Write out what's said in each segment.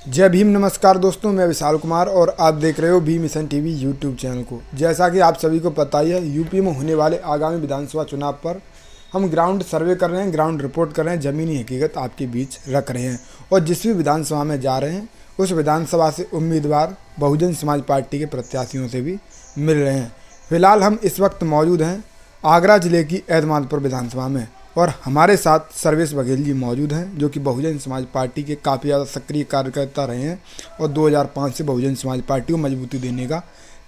जय भीम। नमस्कार दोस्तों, मैं विशाल कुमार और आप देख रहे हो भी मिशन टीवी यूट्यूब चैनल को। जैसा कि आप सभी को पता ही है, यूपी में होने वाले आगामी विधानसभा चुनाव पर हम ग्राउंड सर्वे कर रहे हैं, ग्राउंड रिपोर्ट कर रहे हैं, ज़मीनी हकीकत आपके बीच रख रहे हैं। और जिस भी विधानसभा में जा रहे हैं उस विधानसभा से उम्मीदवार बहुजन समाज पार्टी के प्रत्याशियों से भी मिल रहे हैं। फिलहाल हम इस वक्त मौजूद हैं आगरा जिले की एतमादपुर विधानसभा में और हमारे साथ सर्वेश बघेल जी मौजूद हैं, जो कि बहुजन समाज पार्टी के काफ़ी ज़्यादा सक्रिय कार्यकर्ता रहे हैं और 2005 से बहुजन समाज पार्टी को मजबूती देने का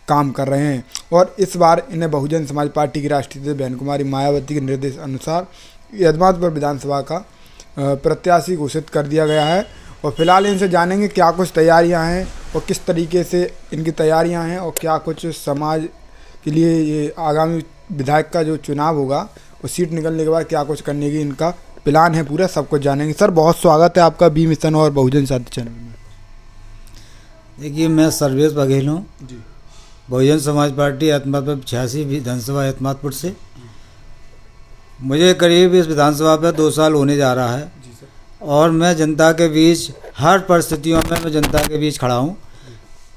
काम कर रहे हैं। और इस बार इन्हें बहुजन समाज पार्टी की राष्ट्रीय अध्यक्ष बहन कुमारी मायावती के निर्देश अनुसार एतमादपुर विधानसभा का प्रत्याशी घोषित कर दिया गया है। और फिलहाल इनसे जानेंगे क्या कुछ तैयारियां हैं और किस तरीके से इनकी तैयारियां हैं और क्या कुछ समाज के लिए ये आगामी विधायक का जो चुनाव होगा और सीट निकलने के बाद क्या कुछ करने की इनका प्लान है, पूरा सब कुछ जानेंगे। सर, बहुत स्वागत है आपका बी मिशन और बहुजन साथी चैनल में। देखिए, मैं सर्वेश बघेल हूँ जी, बहुजन समाज पार्टी एतमादपुर 86 विधानसभा एतमादपुर से। मुझे करीब इस विधानसभा पर 2 साल होने जा रहा है और मैं जनता के बीच हर परिस्थितियों में मैं जनता के बीच खड़ा हूँ।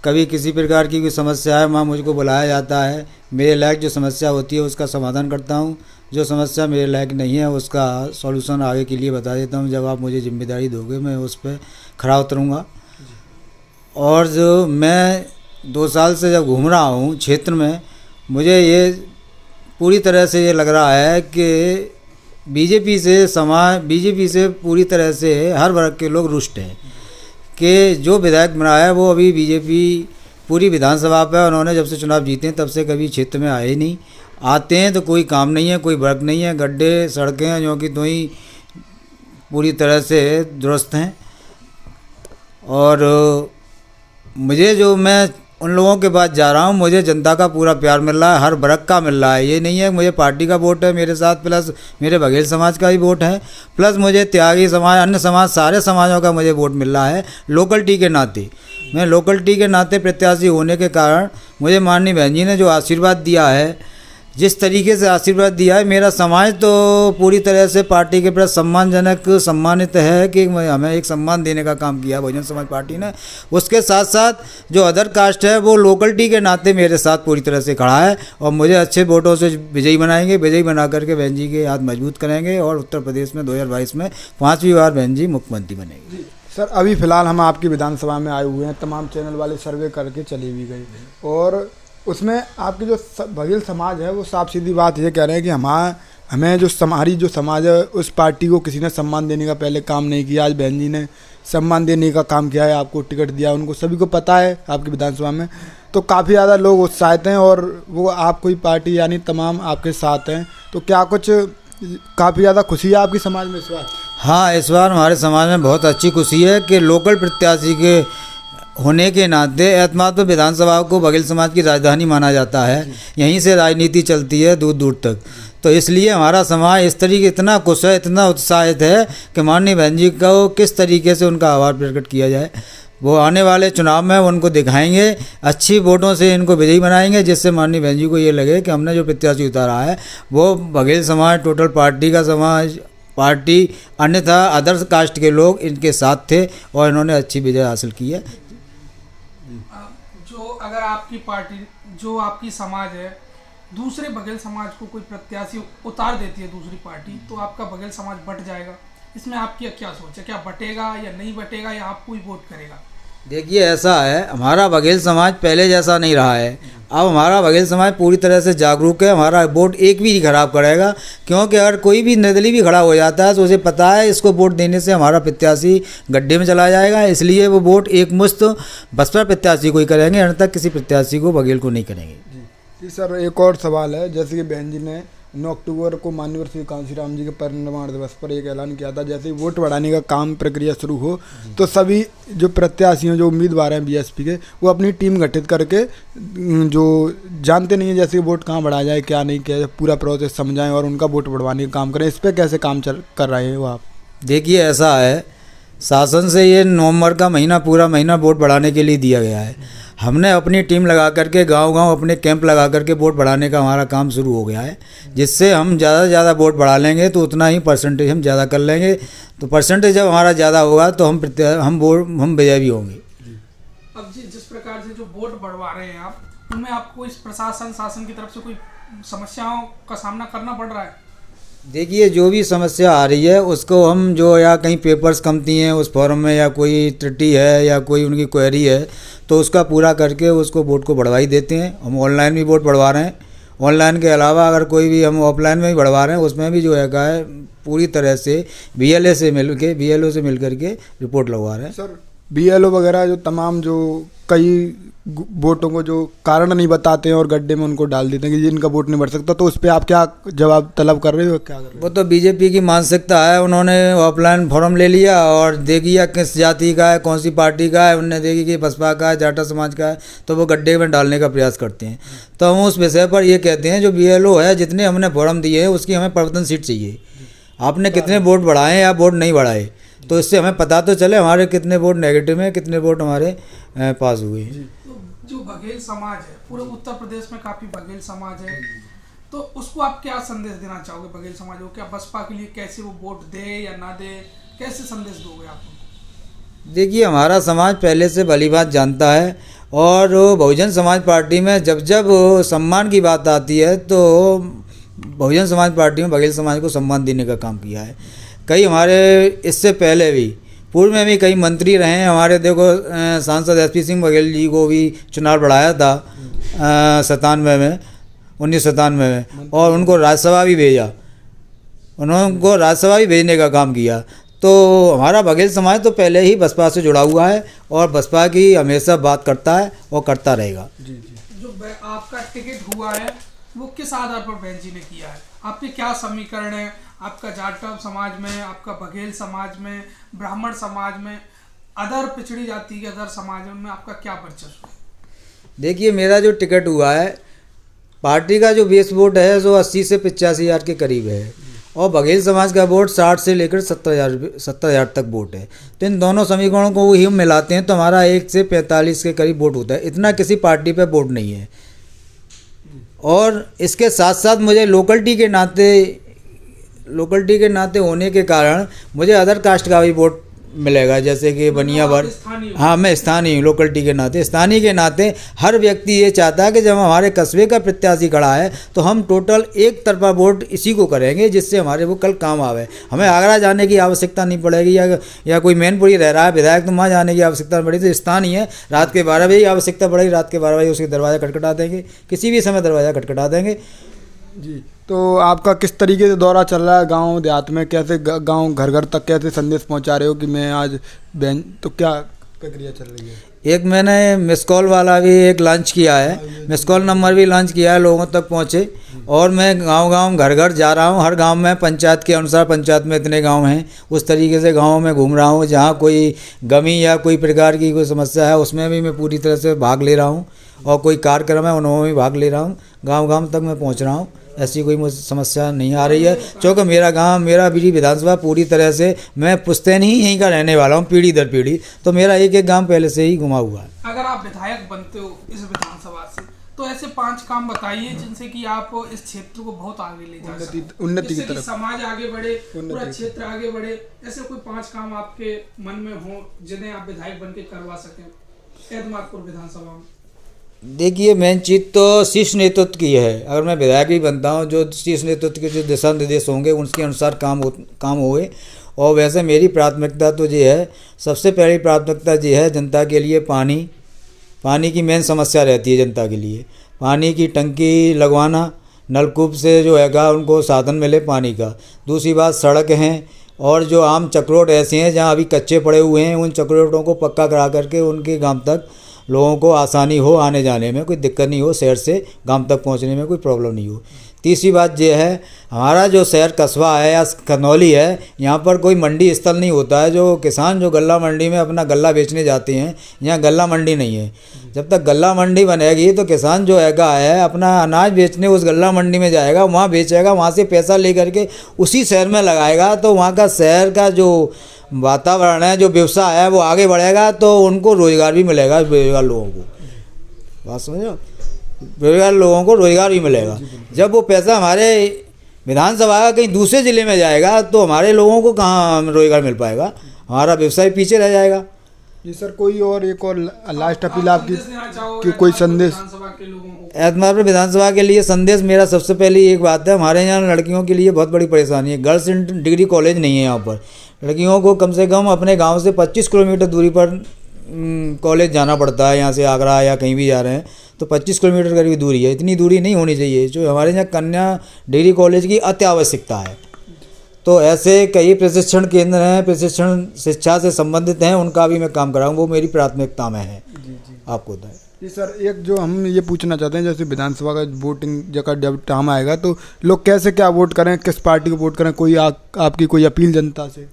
कभी किसी प्रकार की कोई समस्या है, वहाँ मुझको बुलाया जाता है, मेरे लायक जो समस्या होती है उसका समाधान करता हूँ। जो समस्या मेरे लायक नहीं है उसका सॉल्यूशन आगे के लिए बता देता हूँ। जब आप मुझे जिम्मेदारी दोगे मैं उस पर खड़ा उतरूँगा। और जो मैं 2 साल से जब घूम रहा हूँ क्षेत्र में, मुझे ये पूरी तरह से ये लग रहा है कि बीजेपी से पूरी तरह से हर वर्ग के लोग रुष्ट हैं कि जो विधायक बना है वो अभी बीजेपी पूरी विधानसभा पे उन्होंने जब से चुनाव जीते हैं तब से कभी क्षेत्र में आए ही नहीं। आते हैं तो कोई काम नहीं है, कोई वर्क नहीं है, गड्ढे सड़कें हैं जो कि तो ही पूरी तरह से दुरुस्त हैं। और मैं उन लोगों के पास जा रहा हूँ, मुझे जनता का पूरा प्यार मिल रहा है, हर वर्ग का मिल रहा है। ये नहीं है मुझे पार्टी का वोट है मेरे साथ, प्लस मेरे बघेल समाज का भी वोट है, प्लस मुझे त्यागी समाज, अन्य समाज, सारे समाजों का मुझे वोट मिल रहा है। लोकलिटी के नाते, मैं लोकलिटी के नाते प्रत्याशी होने के कारण मुझे माननीय बहन जी ने जो आशीर्वाद दिया है, जिस तरीके से आशीर्वाद दिया है, मेरा समाज तो पूरी तरह से पार्टी के प्रति सम्मानित है कि हमें एक सम्मान देने का काम किया बहुजन समाज पार्टी ने। उसके साथ साथ जो अदर कास्ट है वो लोकलिटी के नाते मेरे साथ पूरी तरह से खड़ा है और मुझे अच्छे वोटों से विजयी बनाएंगे। विजयी बना करके बहन जी के हाथ मजबूत करेंगे और उत्तर प्रदेश में 2022 में 5वीं बार बहन जी मुख्यमंत्री बनेंगे। सर, अभी फ़िलहाल हम आपकी विधानसभा में आए हुए हैं, तमाम चैनल वाले सर्वे करके चली भी गई और उसमें आपकी जो बघेल समाज है वो साफ सीधी बात ये कह रहे हैं कि हमें हमारी जो समाज है उस पार्टी को किसी ने सम्मान देने का पहले काम नहीं किया। आज बहन जी ने सम्मान देने का काम किया है, आपको टिकट दिया, उनको सभी को पता है आपकी विधानसभा में, तो काफ़ी ज़्यादा लोग उत्साहित हैं और वो आपको ही पार्टी यानी तमाम आपके साथ हैं। तो क्या कुछ काफ़ी ज़्यादा खुशी है आपकी समाज में इस बार? हाँ, इस बार हमारे समाज में बहुत अच्छी खुशी है कि लोकल प्रत्याशी के होने के नाते एतमादपुर विधानसभा को बघेल समाज की राजधानी माना जाता है। यहीं से राजनीति चलती है दूर दूर तक। तो इसलिए हमारा समाज इस तरीके इतना खुश है, इतना उत्साहित है कि माननीय बहन जी को किस तरीके से उनका आभार प्रकट किया जाए। वो आने वाले चुनाव में उनको दिखाएंगे, अच्छी वोटों से इनको विजयी बनाएंगे, जिससे माननीय बहन जी को ये लगे कि हमने जो प्रत्याशी उतारा है वो बघेल समाज, टोटल पार्टी का समाज, पार्टी अन्यथा अदर कास्ट के लोग इनके साथ थे और इन्होंने अच्छी विजय हासिल की है। जो अगर आपकी पार्टी, जो आपकी समाज है, दूसरे बघेल समाज को कोई प्रत्याशी उतार देती है दूसरी पार्टी, तो आपका बघेल समाज बट जाएगा। इसमें आपकी क्या सोच है, क्या बटेगा या नहीं बटेगा या आपको ही वोट करेगा? देखिए, ऐसा है, हमारा बघेल समाज पहले जैसा नहीं रहा है। अब हमारा बघेल समाज पूरी तरह से जागरूक है। हमारा वोट एक भी नहीं खराब करेगा, क्योंकि अगर कोई भी निर्दलीय भी खड़ा हो जाता है तो उसे पता है इसको वोट देने से हमारा प्रत्याशी गड्ढे में चला जाएगा। इसलिए वो वोट एक मुश्त बसपा प्रत्याशी को ही करेंगे, अन्यथा किसी प्रत्याशी को बघेल को नहीं करेंगे। जी सर, एक और सवाल है। जैसे कि बहन जी ने 9 अक्टूबर को माननीय श्री कांशीराम जी के परिनिर्वाण दिवस पर एक ऐलान किया था, जैसे ही वोट बढ़ाने का काम प्रक्रिया शुरू हो तो सभी जो प्रत्याशी हैं, जो उम्मीदवार हैं बीएसपी के, वो अपनी टीम गठित करके जो जानते नहीं है जैसे वोट कहाँ बढ़ाया जाए, क्या नहीं किया जाए, पूरा प्रोसेस समझाएं और उनका वोट बढ़वाने का काम करें। इस पर कैसे काम कर रहे हैं वो आप? देखिए, ऐसा है, शासन से ये नवंबर का महीना पूरा महीना वोट बढ़ाने के लिए दिया गया है। हमने अपनी टीम लगा करके गांव-गांव अपने कैंप लगा करके वोट बढ़ाने का हमारा काम शुरू हो गया है, जिससे हम ज़्यादा से ज़्यादा वोट बढ़ा लेंगे तो उतना ही परसेंटेज हम ज़्यादा कर लेंगे। तो परसेंटेज जब हमारा ज़्यादा होगा तो हम विजय भी होंगे। अब जिस प्रकार से जो वोट बढ़वा रहे हैं आप, उनमें आपको इस प्रशासन शासन की तरफ से कोई समस्याओं का सामना करना पड़ रहा है? देखिए, जो भी समस्या आ रही है उसको हम जो या कहीं पेपर्स कमती हैं उस फॉर्म में, या कोई त्रुटि है या कोई उनकी क्वेरी है, तो उसका पूरा करके उसको वोट को बढ़वा ही देते हैं। हम ऑनलाइन भी वोट बढ़वा रहे हैं। ऑनलाइन के अलावा अगर कोई भी हम ऑफलाइन में भी बढ़वा रहे हैं, उसमें भी जो है पूरी तरह से BLO से मिल करके रिपोर्ट लगवा रहे हैं। सर, BLO वगैरह जो तमाम जो कई वोटों को जो कारण नहीं बताते हैं और गड्ढे में उनको डाल देते हैं कि जिनका वोट नहीं बढ़ सकता, तो उस पर आप क्या जवाब तलब कर रहे हो, क्या कर रहे हो? वो तो बीजेपी की मानसिकता है। उन्होंने ऑफलाइन फॉर्म ले लिया और देख लिया किस जाति का है, कौन सी पार्टी का है, उनने देखी कि बसपा का है, जाटा समाज का है, तो वो गड्ढे में डालने का प्रयास करते हैं। तो हम उस विषय पर ये कहते हैं, जो BLO है, जितने हमने फॉर्म दिए हैं उसकी हमें प्रवर्तन सीट चाहिए। आपने कितने वोट बढ़ाए या वोट नहीं बढ़ाए, तो इससे हमें पता तो चले हमारे कितने वोट नेगेटिव हैं, कितने वोट हमारे पास हुए। जो बघेल समाज है, पूरे उत्तर प्रदेश में काफ़ी बघेल समाज है, तो उसको आप क्या संदेश देना चाहोगे? बघेल समाज को क्या बसपा के लिए कैसे वो वोट दे या ना दे, कैसे संदेश दोगे आप उनको? देखिए, हमारा समाज पहले से भली बात जानता है, और बहुजन समाज पार्टी में जब जब सम्मान की बात आती है तो बहुजन समाज पार्टी में बघेल समाज को सम्मान देने का काम किया है। कई हमारे इससे पहले भी पूर्व में भी कई मंत्री रहे हैं हमारे। देखो, सांसद SP सिंह बघेल जी को भी चुनाव लड़ाया था 1997 में, और उनको राज्यसभा भी भेजा, उनको राज्यसभा भी भेजने का काम किया। तो हमारा बघेल समाज तो पहले ही बसपा से जुड़ा हुआ है और बसपा की हमेशा बात करता है और करता रहेगा। जी जी। जो आपका टिकट हुआ है वो किस आधार पर बहन जी ने किया है? आपके क्या समीकरण है? आपका जाटव समाज में, आपका बघेल समाज में, ब्राह्मण समाज में, अदर पिछड़ी जाति के अदर समाज में आपका क्या वर्चस्व है? देखिए, मेरा जो टिकट हुआ है, पार्टी का जो बेस वोट है जो 80 से 85 हज़ार के करीब है, और बघेल समाज का वोट 60 से लेकर 70 हज़ार तक वोट है। तो इन दोनों समीकरणों को ही हम मिलाते हैं तो हमारा 1 से 45 के करीब वोट होता है। इतना किसी पार्टी पे वोट नहीं है। और इसके साथ साथ मुझे लोकलिटी के नाते होने के कारण मुझे अदर कास्ट का भी वोट मिलेगा, जैसे कि बनियावर। हाँ, मैं स्थानीय हूँ। लोकलिटी के नाते, स्थानीय के नाते हर व्यक्ति ये चाहता है कि जब हमारे कस्बे का प्रत्याशी खड़ा है तो हम टोटल एक तरफा वोट इसी को करेंगे, जिससे हमारे वो कल काम आवे। हमें आगरा जाने की आवश्यकता नहीं पड़ेगी, या कोई मैनपुरी रह रहा है विधायक तो वहाँ जाने की आवश्यकता नहीं पड़ेगी। तो स्थानीय है, रात के 12 बजे आवश्यकता पड़ेगी, रात के 12 बजे उसके दरवाज़ा खटखटा देंगे, किसी भी समय दरवाज़ा खटखटा देंगे। जी, तो आपका किस तरीके से दौरा चल रहा है गांव देहात में? कैसे गांव घर घर तक कैसे संदेश पहुंचा रहे हो कि मैं आज बहन, तो क्या प्रक्रिया चल रही है? एक मैंने मिस कॉल वाला भी एक लॉन्च किया है, मिस कॉल नंबर भी लॉन्च किया है, लोगों तक पहुँचे। और मैं गांव-गांव घर-घर जा रहा हूं। हर गांव में पंचायत के अनुसार, पंचायत में इतने गांव हैं, उस तरीके से गाँव में घूम रहा हूं। जहां कोई गमी या कोई प्रकार की कोई समस्या है उसमें भी मैं पूरी तरह से भाग ले रहा हूं, और कोई कार्यक्रम है उनमें भी भाग ले रहा हूं। गाँव-गाँव तक मैं पहुँच रहा हूँ। ऐसी कोई मुझे समस्या नहीं आ रही है, क्योंकि मेरा गांव, मेरा बीड़ी विधानसभा पूरी तरह से, मैं पुश्तैनी ही यहीं का रहने वाला हूं, पीढ़ी दर पीढ़ी। तो मेरा एक एक गांव पहले से ही घुमा हुआ है। अगर आप विधायक बनते हो इस विधानसभा से, तो ऐसे 5 काम बताइए जिनसे कि आप इस क्षेत्र को बहुत आगे ले जा सकें, उन्नति की तरफ, समाज आगे बढ़े, पूरा क्षेत्र आगे बढ़े। ऐसे कोई 5 काम आपके मन में हो जिन्हें आप विधायक बन के करवा सकें एतमादपुर विधानसभा में? देखिए, मेन चीज़ तो शीर्ष नेतृत्व की है। अगर मैं विधायक भी बनता हूँ, जो शीर्ष नेतृत्व के जो दिशा निर्देश होंगे उनके अनुसार काम होए। और वैसे मेरी प्राथमिकता तो ये है, सबसे पहली प्राथमिकता ये है जनता के लिए पानी की मेन समस्या रहती है जनता के लिए। पानी की टंकी लगवाना, नलकूप से जो हैगा उनको साधन मिले पानी का। दूसरी बात, सड़क हैं, और जो आम चक्रोट ऐसे हैं जहाँ अभी कच्चे पड़े हुए हैं, उन चक्रोटों को पक्का करा करके उनके गांव तक लोगों को आसानी हो, आने जाने में कोई दिक्कत नहीं हो, शहर से गांव तक पहुंचने में कोई प्रॉब्लम नहीं हो। तीसरी बात यह है, हमारा जो शहर कस्बा है या खनौली है, यहाँ पर कोई मंडी स्थल नहीं होता है। जो किसान जो गल्ला मंडी में अपना गल्ला बेचने जाते हैं, यहाँ गल्ला मंडी नहीं है। जब तक गल्ला मंडी बनेगी तो किसान जो है अपना अनाज बेचने उस गल्ला मंडी में जाएगा, वहाँ बेचेगा, वहाँ से पैसा ले करके उसी शहर में लगाएगा। तो वहाँ का शहर का जो वातावरण है, जो व्यवसाय है, वो आगे बढ़ेगा, तो उनको रोज़गार भी मिलेगा, बेरोजगार लोगों को। बात समझो, बेरोजगार लोगों को रोजगार भी मिलेगा। जब वो पैसा हमारे विधानसभा का कहीं दूसरे ज़िले में जाएगा तो हमारे लोगों को कहाँ रोजगार मिल पाएगा, हमारा व्यवसाय पीछे रह जाएगा। जी सर, कोई और एक और लास्ट अपील आपकी देना चाहोगे कि कोई संदेश विधानसभा के लोगों को? एतमादपुर विधानसभा के लिए संदेश मेरा सबसे पहले एक बात है, हमारे यहाँ लड़कियों के लिए बहुत बड़ी परेशानी है। गर्ल्स डिग्री कॉलेज नहीं है यहाँ पर। लड़कियों को कम से कम अपने गांव से 25 किलोमीटर दूरी पर कॉलेज जाना पड़ता है। यहाँ से आगरा या कहीं भी जा रहे हैं तो 25 किलोमीटर करीब दूरी है। इतनी दूरी नहीं होनी चाहिए। जो हमारे यहाँ कन्या डिग्री कॉलेज की अति आवश्यकता है। तो ऐसे कई प्रशिक्षण केंद्र हैं, प्रशिक्षण शिक्षा से संबंधित हैं, उनका भी मैं काम कराऊँ, वो मेरी प्राथमिकता में है। आपको बताएं जी सर, एक जो हम ये पूछना चाहते हैं, जैसे विधानसभा का वोटिंग जगह जब टाइम आएगा तो लोग कैसे क्या वोट करें, किस पार्टी को वोट करें, कोई आपकी कोई अपील जनता से?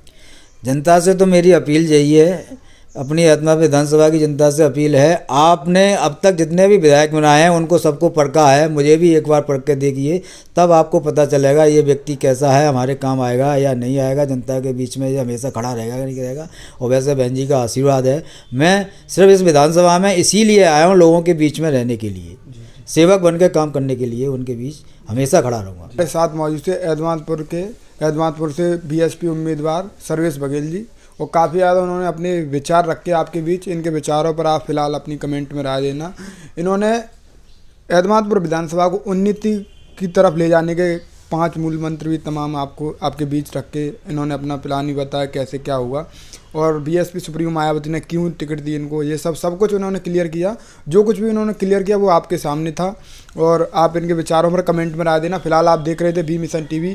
जनता से तो मेरी अपील यही है, अपनी एतमादपुर विधानसभा की जनता से अपील है, आपने अब तक जितने भी विधायक बनाए हैं उनको सबको परखा है, मुझे भी एक बार परख के देखिए, तब आपको पता चलेगा ये व्यक्ति कैसा है, हमारे काम आएगा या नहीं आएगा, जनता के बीच में ये हमेशा खड़ा रहेगा या नहीं रहेगा। और वैसे बहन जी का आशीर्वाद है, मैं सिर्फ इस विधानसभा में इसीलिए आया हूँ, लोगों के बीच में रहने के लिए, सेवक बन के काम करने के लिए, उनके बीच हमेशा खड़ा रहूँगा। मेरे साथ मौजूद थे एतमादपुर से बीएसपी उम्मीदवार सर्वेश बघेल जी, और काफ़ी ज़्यादा उन्होंने अपने विचार रखे आपके बीच। इनके विचारों पर आप फिलहाल अपनी कमेंट में राय देना। इन्होंने एतमादपुर विधानसभा को उन्नति की तरफ ले जाने के 5 मूल मंत्र भी तमाम आपको आपके बीच रख के इन्होंने अपना प्लान ही बताया कैसे क्या हुआ, और बीएसपी सुप्रीमो मायावती ने क्यों टिकट दी इनको, ये सब कुछ उन्होंने क्लियर किया। जो कुछ भी उन्होंने क्लियर किया वो आपके सामने था, और आप इनके विचारों पर कमेंट में राय देना। फिलहाल आप देख रहे थे बी मिशन टीवी।